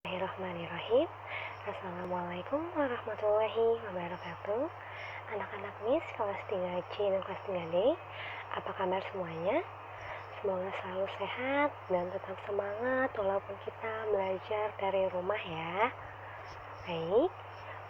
Bismillahirrahmanirrahim. Assalamualaikum warahmatullahi wabarakatuh. Anak-anak Miss kelas 3C dan kelas 3D, apa kabar semuanya? Semoga selalu sehat dan tetap semangat walaupun kita belajar dari rumah ya. Baik,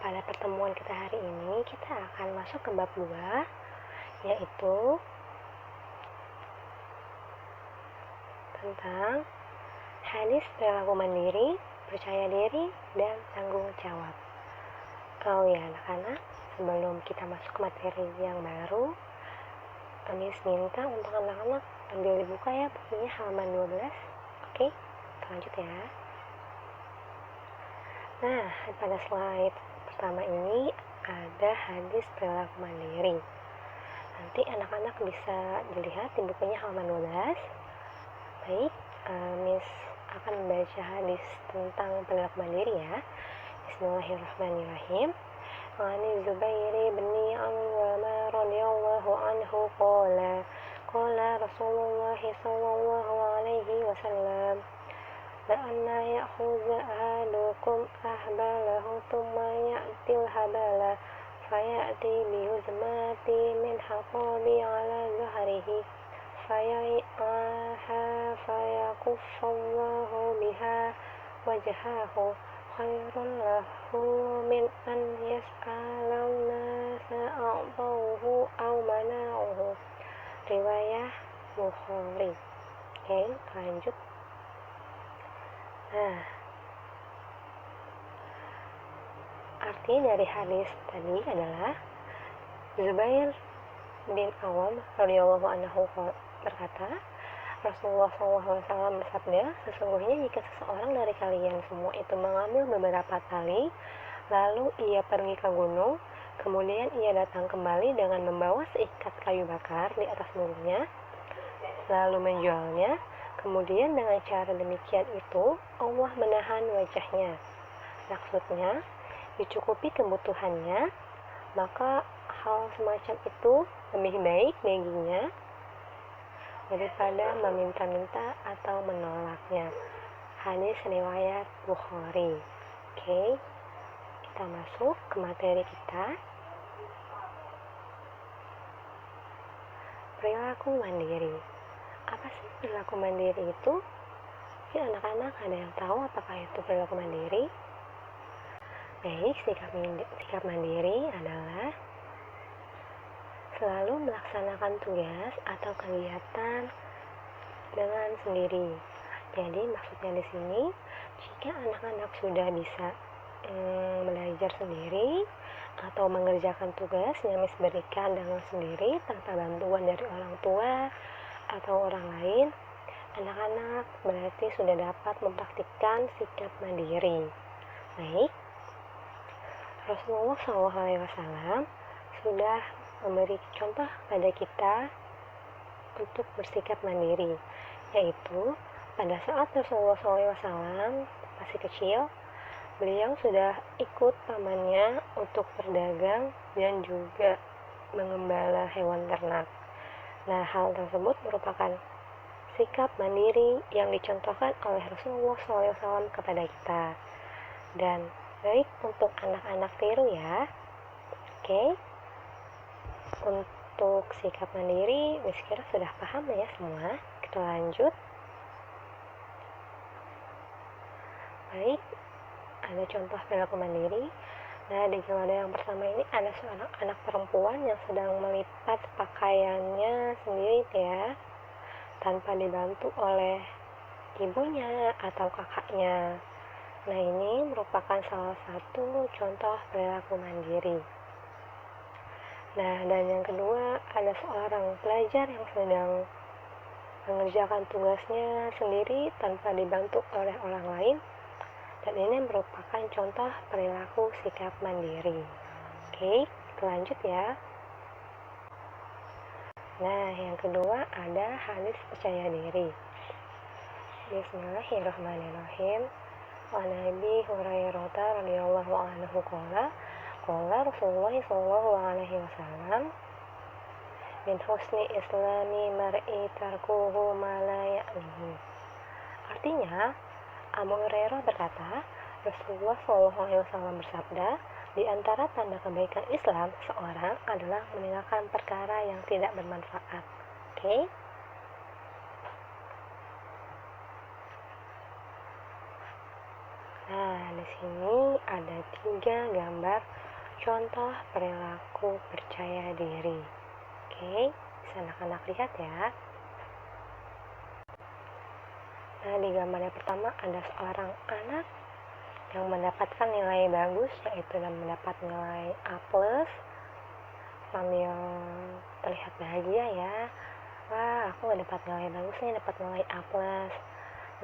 pada pertemuan kita hari ini kita akan masuk ke bab 2, yaitu tentang hadis perilaku mandiri, percaya diri, dan tanggung jawab. Oh ya anak-anak, sebelum kita masuk ke materi yang baru, Miss minta untuk anak-anak ambil dibuka ya bukunya halaman 12. Oke, lanjut ya. Nah, pada slide pertama ini ada hadis perilaku mandiri. Nanti anak-anak bisa dilihat di bukunya halaman 12. Baik, Miss akan membaca hadis tentang perilaku mandiri ya. Bismillahirrahmanirrahim. Ani Zubairi bin Awwam radhiyallahu anhu qala Rasulullah sallallahu alaihi wasallam la'anna ya'khudha ahadukum ahbalahu thumma ya'til habala fayati bihuzmati min haqabi ala zahrihi faya'i'aha fayakufallahu biha wajhahu khairun lahu min an yas'alal nasa a'tauhu aw mana'uhu. Riwayah Bukhari. Oke, lanjut. Nah, arti dari hadis tadi adalah Zubair bin Awam radhiyallahu anhu berkata, Rasulullah SAW bersabda, sesungguhnya jika seseorang dari kalian semua itu mengambil beberapa tali, lalu ia pergi ke gunung, kemudian ia datang kembali dengan membawa seikat kayu bakar di atas punggungnya, lalu menjualnya, kemudian dengan cara demikian itu Allah menahan wajahnya. Maksudnya, dicukupi kebutuhannya, maka hal semacam itu lebih baik baginya daripada meminta-minta atau menolaknya. Hadis riwayat Bukhari. Oke, kita masuk ke materi kita. Perilaku mandiri. Apa sih perilaku mandiri itu? Mungkin anak-anak ada yang tahu apakah itu perilaku mandiri? Baik, sikap mandiri adalah selalu melaksanakan tugas atau kegiatan dengan sendiri. Jadi maksudnya di sini, jika anak-anak sudah bisa belajar sendiri atau mengerjakan tugas yang Miss berikan dengan sendiri tanpa bantuan dari orang tua atau orang lain, anak-anak berarti sudah dapat mempraktikkan sikap mandiri. Baik, Rasulullah SAW sudah memberi contoh pada kita untuk bersikap mandiri, yaitu pada saat Rasulullah SAW masih kecil, beliau sudah ikut pamannya untuk berdagang dan juga mengembala hewan ternak. Nah, hal tersebut merupakan sikap mandiri yang dicontohkan oleh Rasulullah SAW kepada kita, dan baik untuk anak-anak tiru ya. Oke, untuk sikap mandiri, Miss kira sudah paham ya semua. Kita lanjut. Baik, ada contoh perilaku mandiri. Nah, di gambar yang pertama ini ada seorang anak perempuan yang sedang melipat pakaiannya sendiri ya, tanpa dibantu oleh ibunya atau kakaknya. Nah, ini merupakan salah satu contoh perilaku mandiri. Nah, dan yang kedua, ada seorang pelajar yang sedang mengerjakan tugasnya sendiri tanpa dibantu oleh orang lain, dan ini merupakan contoh perilaku sikap mandiri. Oke, kita lanjut ya. Nah, yang kedua ada hadis percaya diri. Bismillahirrahmanirrahim. Wa Nabi Hurairah radhiyallahu anhu qala Rasulullah sallallahu alaihi wasallam min husni islami mar'i tarkuhu ma la ya'nihi. Artinya, Abu Hurairah berkata, Rasulullah SAW bersabda, di antara tanda kebaikan Islam seseorang adalah meninggalkan perkara yang tidak bermanfaat. Oke? Nah, di sini ada 3 gambar contoh perilaku percaya diri. Oke, bisa anak-anak lihat ya. Nah, di gambar yang pertama ada seorang anak yang mendapatkan nilai bagus, yaitu mendapat nilai A+, sambil terlihat bahagia ya. Wah, aku dapat nilai bagus nih, dapat nilai A+.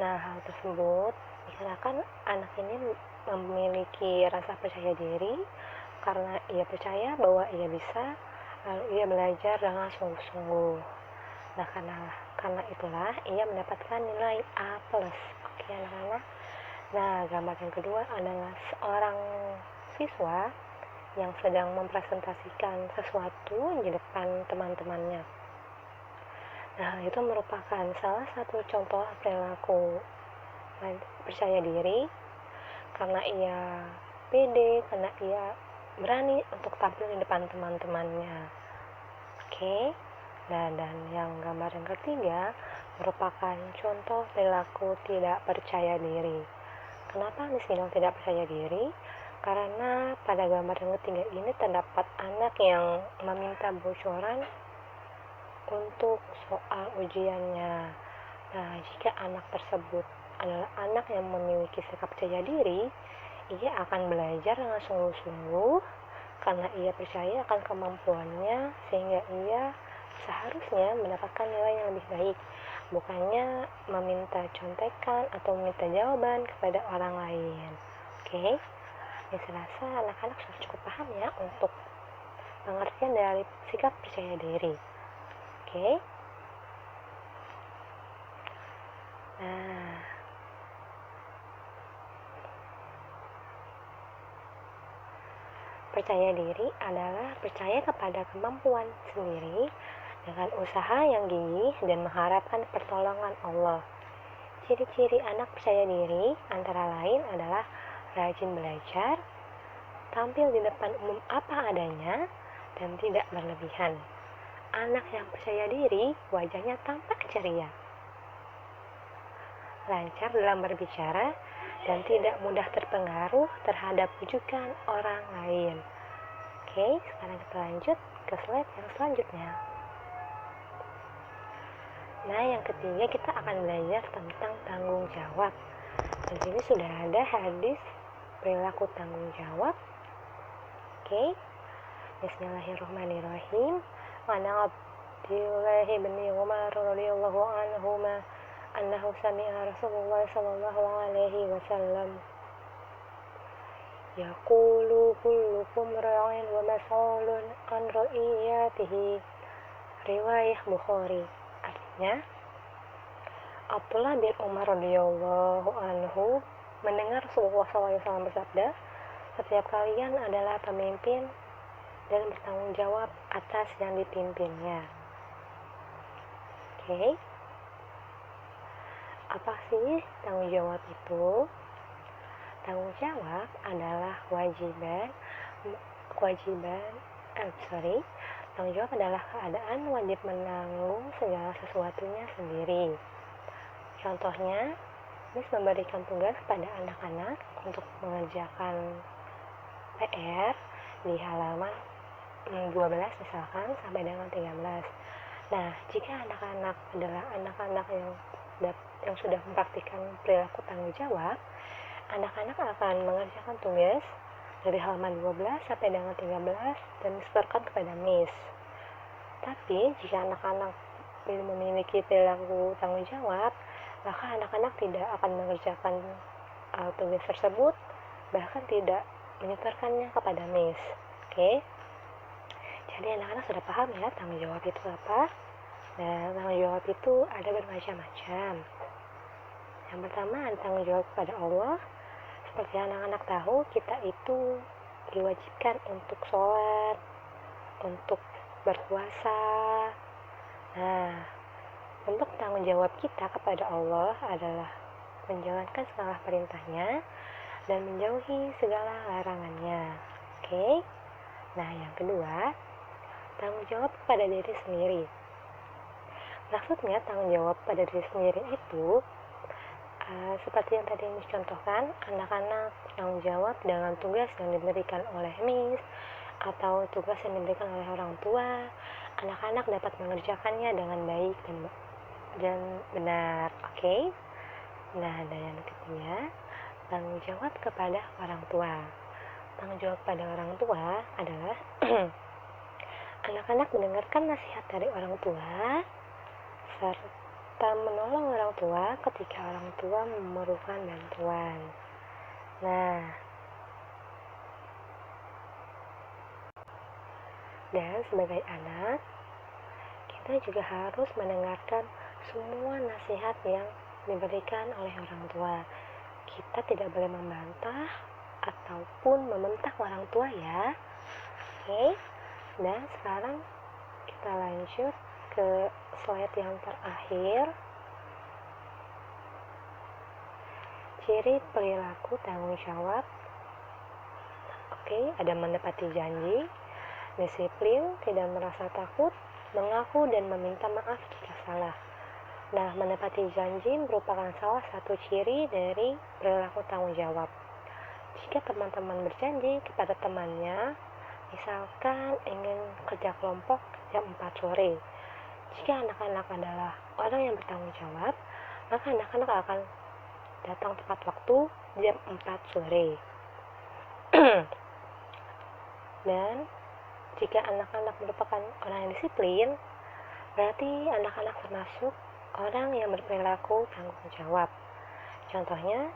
Nah, hal tersebut dikarenakan anak ini memiliki rasa percaya diri karena ia percaya bahwa ia bisa, lalu ia belajar dengan sungguh-sungguh. Nah, karena itulah ia mendapatkan nilai A+. Oke, anak-anak. Nah, gambar yang kedua adalah seorang siswa yang sedang mempresentasikan sesuatu di depan teman-temannya. Nah, itu merupakan salah satu contoh perilaku percaya diri karena ia pede, karena ia berani untuk tampil di depan teman-temannya. Oke. Nah, dan yang gambar yang ketiga merupakan contoh perilaku tidak percaya diri. Kenapa disebut tidak percaya diri? Karena pada gambar yang ketiga ini terdapat anak yang meminta bocoran untuk soal ujiannya. Nah, jika anak tersebut adalah anak yang memiliki sikap percaya diri, ia akan belajar dengan sungguh-sungguh karena ia percaya akan kemampuannya, sehingga ia seharusnya mendapatkan nilai yang lebih baik, bukannya meminta contekan atau meminta jawaban kepada orang lain. Oke, ya, saya rasa anak-anak sudah cukup paham ya untuk pengertian dari sikap percaya diri. Oke. Nah, percaya diri adalah percaya kepada kemampuan sendiri dengan usaha yang gigih dan mengharapkan pertolongan Allah. Ciri-ciri anak percaya diri antara lain adalah rajin belajar, tampil di depan umum apa adanya, dan tidak berlebihan. Anak yang percaya diri wajahnya tampak ceria, lancar dalam berbicara, dan tidak mudah terpengaruh terhadap rujukan orang lain. Oke, sekarang kita lanjut ke slide yang selanjutnya. Nah, yang ketiga kita akan belajar tentang tanggung jawab. Di sini sudah ada hadis perilaku tanggung jawab. Oke. Bismillahirrahmanirrahim. An Abdullah bin Umar radhiyallahu anhuma annahu sami'a Rasulullah sallallahu alaihi wasallam yaqulu kullukum ra'in wa mas'ulun an ra'iyatihi. Riwayah Bukhari. Artinya, Abdullah bin Umar radhiyallahu anhu mendengar Rasulullah SAW bersabda, setiap kalian adalah pemimpin dan bertanggung jawab atas yang dipimpinnya. Oke. Apa sih tanggung jawab itu? Tanggung jawab adalah Tanggung jawab adalah keadaan wajib menanggung segala sesuatunya sendiri. Contohnya, Miss memberikan tugas kepada anak-anak untuk mengerjakan PR di halaman 12 misalkan sampai dengan 13. Nah, jika anak-anak adalah anak-anak yang sudah mempraktikkan perilaku tanggung jawab, anak-anak akan mengerjakan tugas dari halaman 12 sampai dengan 13 dan disetorkan kepada Miss. Tapi jika anak-anak memiliki perilaku tanggung jawab, maka anak-anak tidak akan mengerjakan tugas tersebut, bahkan tidak menyetorkannya kepada Miss. Oke. Jadi anak-anak sudah paham ya tanggung jawab itu apa? Nah, tanggung jawab itu ada bermacam-macam. Yang pertama, tanggung jawab kepada Allah. Seperti anak-anak tahu, kita itu diwajibkan untuk sholat, untuk berpuasa. Nah, bentuk tanggung jawab kita kepada Allah adalah menjalankan segala perintahnya dan menjauhi segala larangannya. Oke. Nah, yang kedua, tanggung jawab pada diri sendiri. Maksudnya tanggung jawab pada diri sendiri itu seperti yang tadi Miss contohkan, anak-anak tanggung jawab dengan tugas yang diberikan oleh Miss atau tugas yang diberikan oleh orang tua. Anak-anak dapat mengerjakannya dengan baik dan benar. Oke. Nah, dan yang ketiga, tanggung jawab kepada orang tua. Tanggung jawab pada orang tua adalah anak-anak mendengarkan nasihat dari orang tua serta menolong orang tua ketika orang tua memerlukan bantuan. Nah, dan sebagai anak, kita juga harus mendengarkan semua nasihat yang diberikan oleh orang tua. Kita tidak boleh membantah ataupun membentak orang tua ya. Oke. Dan sekarang kita lanjut ke slide yang terakhir. Ciri perilaku tanggung jawab. Oke, ada menepati janji, disiplin, tidak merasa takut, mengaku dan meminta maaf jika salah. Nah, menepati janji merupakan salah satu ciri dari perilaku tanggung jawab. Jika teman-teman berjanji kepada temannya, misalkan ingin kerja kelompok jam 4 sore. Jika anak-anak adalah orang yang bertanggung jawab, maka anak-anak akan datang tepat waktu jam 4 sore. Dan jika anak-anak merupakan orang yang disiplin, berarti anak-anak termasuk orang yang berperilaku tanggung jawab. Contohnya,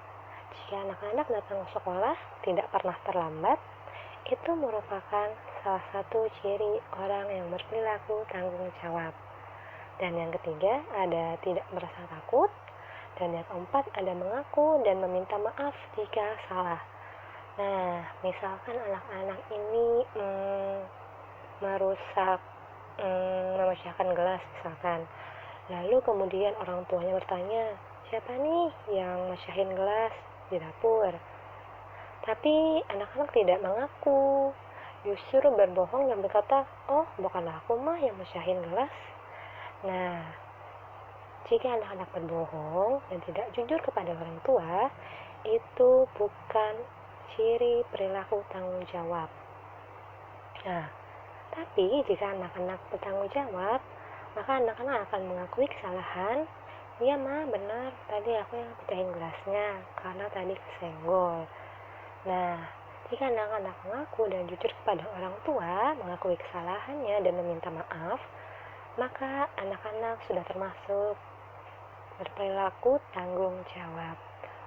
jika anak-anak datang ke sekolah tidak pernah terlambat, itu merupakan salah satu ciri orang yang berperilaku tanggung jawab. Dan yang ketiga, ada tidak merasa takut. Dan yang keempat, ada mengaku dan meminta maaf jika salah. Nah, misalkan anak-anak ini merusak, memecahkan gelas misalkan. Lalu kemudian orang tuanya bertanya, siapa nih yang mecahin gelas di dapur? Tapi anak-anak tidak mengaku, justru berbohong dan berkata, oh bukan aku mah yang mecahin gelas. Nah, jika anak-anak berbohong dan tidak jujur kepada orang tua, itu bukan ciri perilaku tanggung jawab. Nah, tapi jika anak-anak bertanggung jawab, maka anak-anak akan mengakui kesalahan. Iya mah benar, tadi aku yang pecahin gelasnya karena tadi kesenggol. Nah, jika anak-anak mengaku dan jujur kepada orang tua, mengakui kesalahannya dan meminta maaf, maka anak-anak sudah termasuk berperilaku tanggung jawab.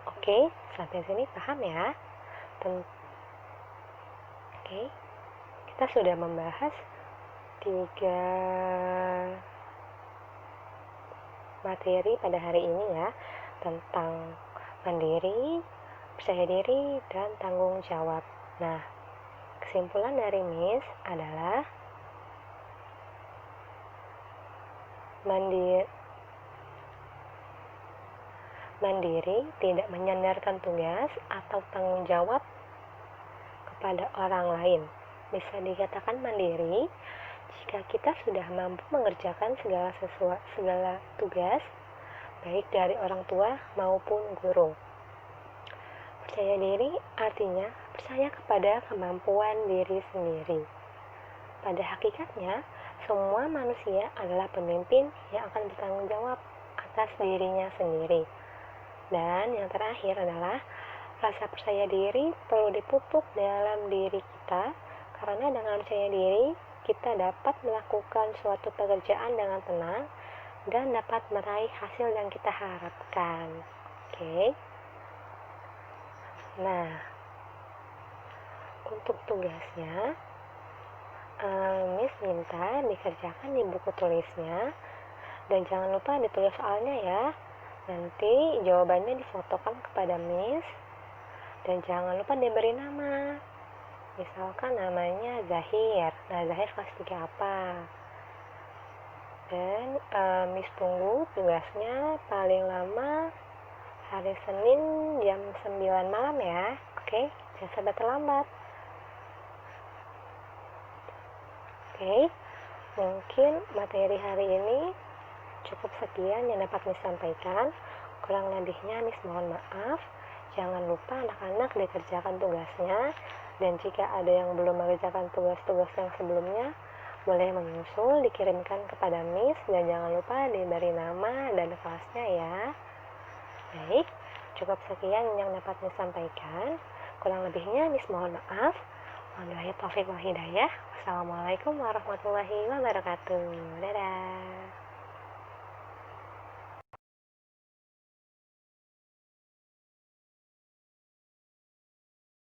Oke, sampai sini paham ya? Oke, kita sudah membahas 3 materi pada hari ini ya, tentang mandiri, percaya diri, dan tanggung jawab. Nah, kesimpulan dari Miss adalah mandiri tidak menyandarkan tugas atau tanggung jawab kepada orang lain. Bisa dikatakan mandiri jika kita sudah mampu mengerjakan segala tugas, baik dari orang tua maupun guru. Percaya diri artinya percaya kepada kemampuan diri sendiri. Pada hakikatnya, semua manusia adalah pemimpin yang akan bertanggung jawab atas dirinya sendiri. Dan yang terakhir adalah rasa percaya diri perlu dipupuk dalam diri kita, karena dengan percaya diri kita dapat melakukan suatu pekerjaan dengan tenang dan dapat meraih hasil yang kita harapkan. Oke. Nah, untuk tugasnya, Miss minta dikerjakan di buku tulisnya, dan jangan lupa ditulis soalnya ya. Nanti jawabannya difotokan kepada Miss, dan jangan lupa diberi nama. Misalkan namanya Zahir. Nah, Zahir kelas 3 apa? Dan Miss tunggu tugasnya paling lama hari Senin jam 9 malam ya. Oke, jangan sampai terlambat. Oke, mungkin materi hari ini cukup sekian yang dapat Miss sampaikan. Kurang lebihnya Miss mohon maaf. Jangan lupa anak-anak dikerjakan tugasnya, dan jika ada yang belum mengerjakan tugas-tugas yang sebelumnya, boleh menyusul dikirimkan kepada Miss, dan jangan lupa diberi nama dan kelasnya ya. Baik, cukup sekian yang dapat Miss sampaikan. Kurang lebihnya Miss mohon maaf. Wabillahi taufiq wal hidayah. Wassalamualaikum warahmatullahi wabarakatuh. Dadah.